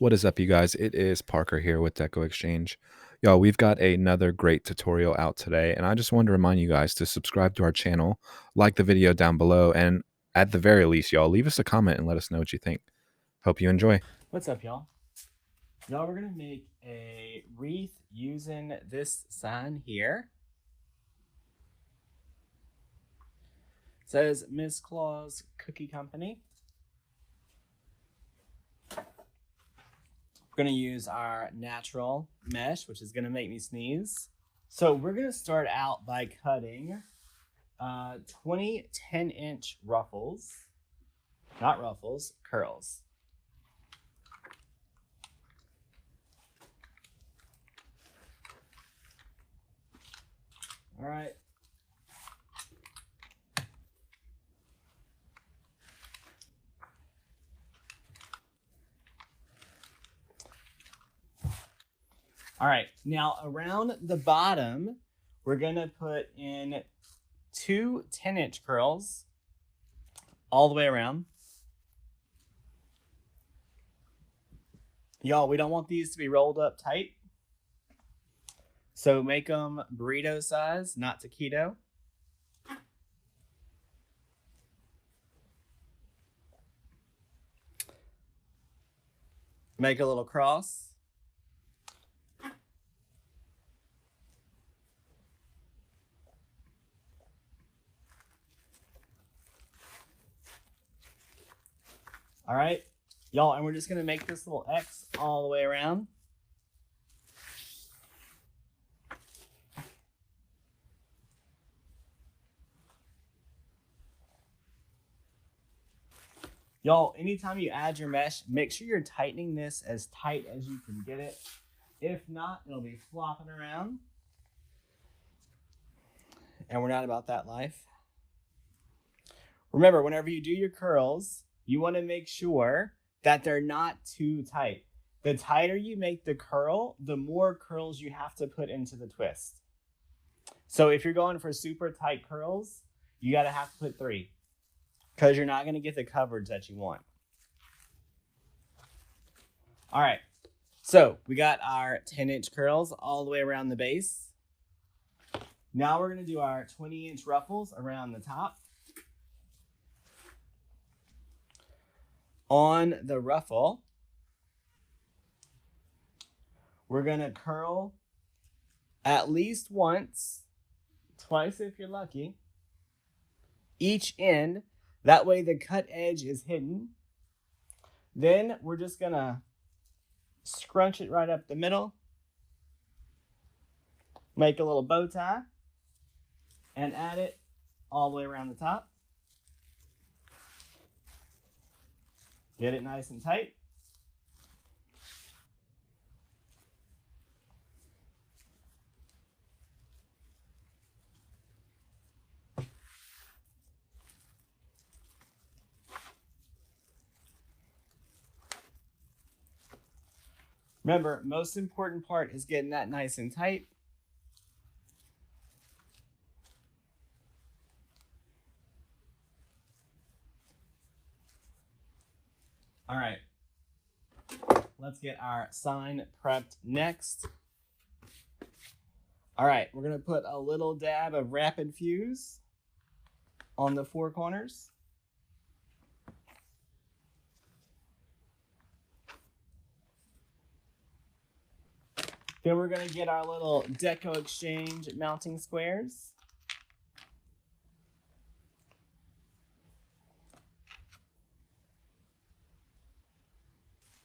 What is up, you guys? It is Parker here with DecoExchange. Y'all, we've got another great tutorial out today, and I just wanted to remind you guys to subscribe to our channel, like the video down below, and at the very least, y'all, leave us a comment and let us know what you think. Hope you enjoy. What's up, y'all? We're gonna make a wreath using this sign here. It says Miss Claus Cookie Company. We're gonna use our natural mesh, which is gonna make me sneeze. So we're gonna start out by cutting 20 10-inch ruffles, not ruffles, curls. All right. All right, now around the bottom, we're gonna put in 2 10-inch curls all the way around. Y'all, we don't want these to be rolled up tight. So make them burrito size, not taquito. Make a little cross. All right, y'all, and we're just gonna make this little X all the way around. Y'all, anytime you add your mesh, make sure you're tightening this as tight as you can get it. If not, it'll be flopping around. And we're not about that life. Remember, whenever you do your curls, you want to make sure that they're not too tight. The tighter you make the curl, the more curls you have to put into the twist. So if you're going for super tight curls, you got to have to put 3 because you're not going to get the coverage that you want. All right, so we got our 10-inch curls all the way around the base. Now we're going to do our 20-inch ruffles around the top. On the ruffle, we're going to curl at least once, twice if you're lucky, each end. That way the cut edge is hidden. Then we're just going to scrunch it right up the middle, make a little bow tie, and add it all the way around the top. Get it nice and tight. Remember, most important part is getting that nice and tight. All right, let's get our sign prepped next. All right, we're gonna put a little dab of Rapid Fuse on the 4 corners. Then we're gonna get our little DecoExchange mounting squares.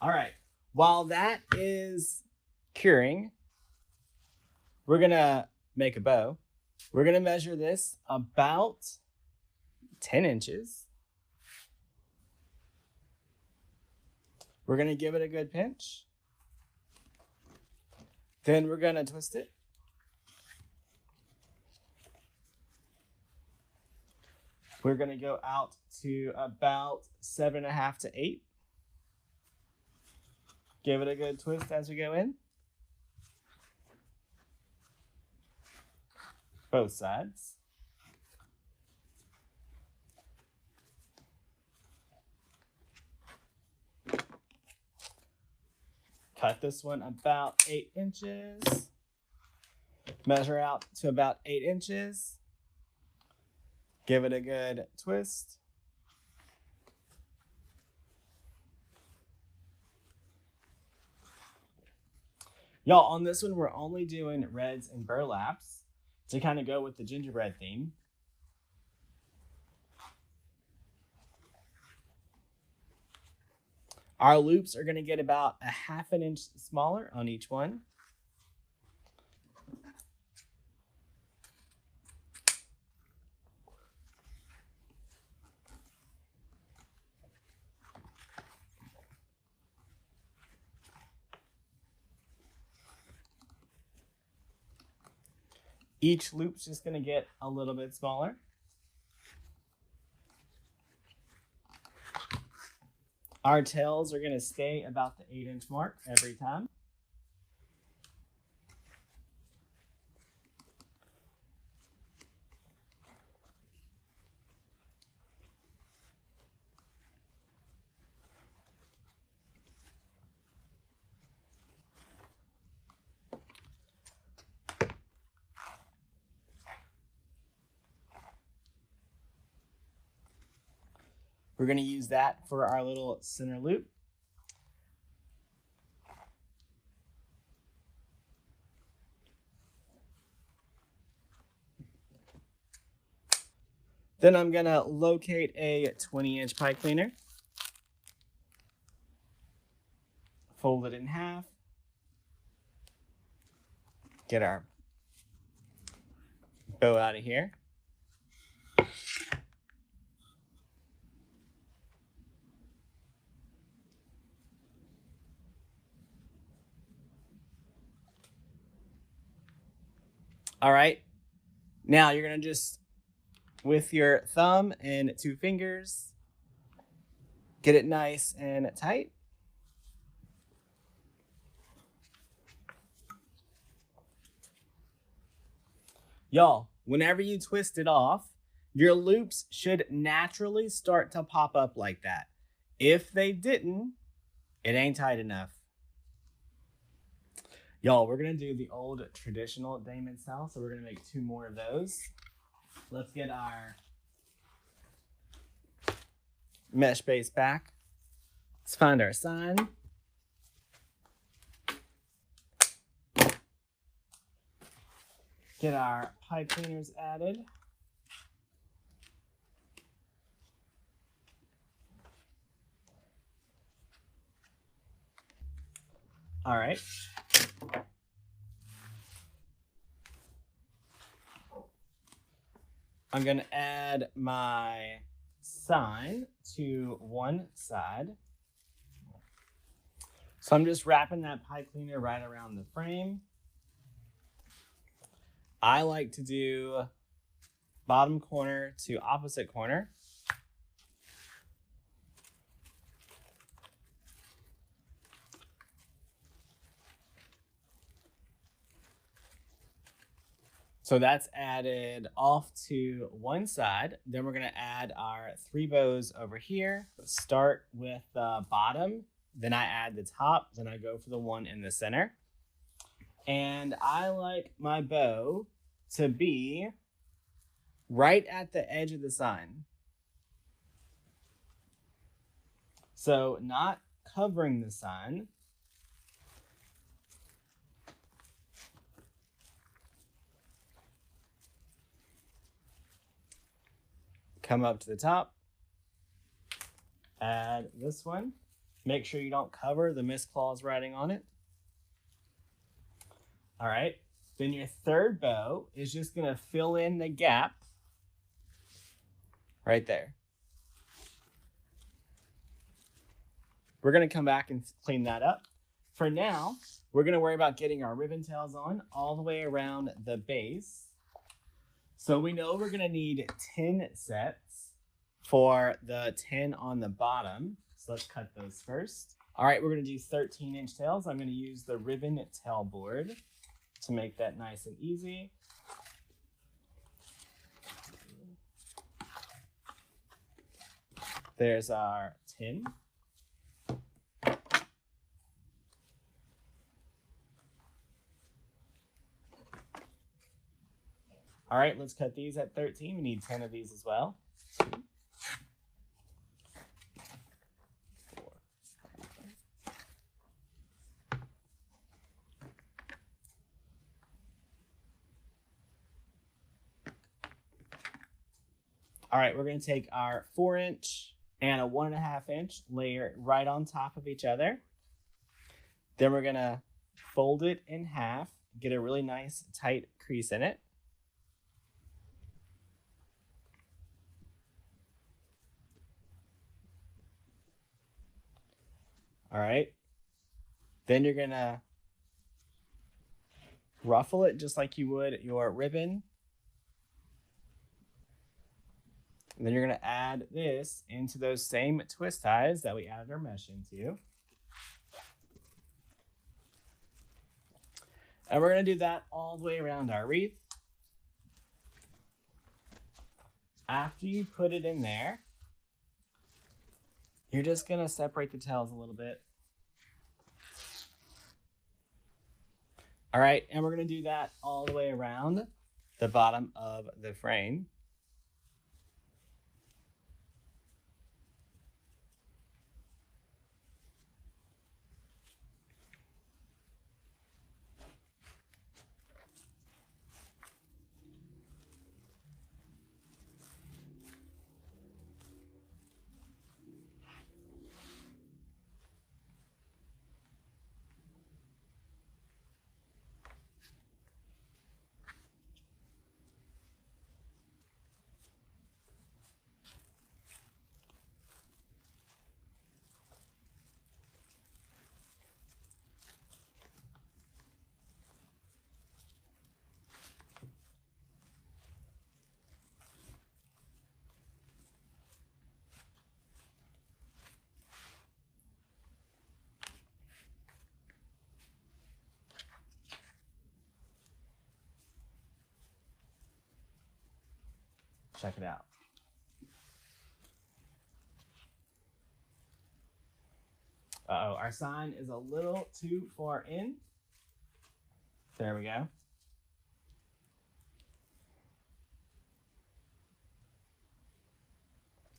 All right, while that is curing, we're gonna make a bow. We're gonna measure this about 10 inches. We're gonna give it a good pinch. Then we're gonna twist it. We're gonna go out to about 7.5 to 8. Give it a good twist as we go in. Both sides. Cut this one about 8 inches. Measure out to about 8 inches. Give it a good twist. Y'all, on this one, we're only doing reds and burlaps to kind of go with the gingerbread theme. Our loops are going to get about a 1/2 inch smaller on each one. Each loop's just going to get a little bit smaller. Our tails are going to stay about the 8-inch mark every time. We're going to use that for our little center loop. Then I'm going to locate a 20-inch pipe cleaner. Fold it in half. Get our bow out of here. All right. Now you're going to just, with your thumb and 2 fingers, get it nice and tight. Y'all, whenever you twist it off, your loops should naturally start to pop up like that. If they didn't, it ain't tight enough. Y'all, we're going to do the old traditional Damon style, so we're going to make 2 more of those. Let's get our mesh base back. Let's find our sign. Get our pipe cleaners added. All right. I'm going to add my sign to one side. So I'm just wrapping that pipe cleaner right around the frame. I like to do bottom corner to opposite corner. So that's added off to one side. Then we're going to add our 3 bows over here. Start with the bottom, then I add the top, then I go for the one in the center. And I like my bow to be right at the edge of the sign. So not covering the sign. Come up to the top, add this one. Make sure you don't cover the Miss Claus writing on it. All right, then your 3rd bow is just gonna fill in the gap right there. We're gonna come back and clean that up. For now, we're gonna worry about getting our ribbon tails on all the way around the base. So we know we're gonna need 10 sets for the 10 on the bottom. So let's cut those first. All right, we're gonna do 13-inch tails. I'm gonna use the ribbon tail board to make that nice and easy. There's our 10. All right, let's cut these at 13. We need 10 of these as well. All right, we're going to take our 4-inch and a 1.5-inch layer right on top of each other. Then we're going to fold it in half, get a really nice tight crease in it. All right. Then you're going to ruffle it just like you would your ribbon. And then you're going to add this into those same twist ties that we added our mesh into. And we're going to do that all the way around our wreath. After you put it in there, you're just going to separate the tails a little bit. All right, and we're going to do that all the way around the bottom of the frame. Check it out. Uh-oh, our sign is a little too far in. There we go.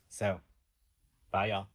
So, bye y'all.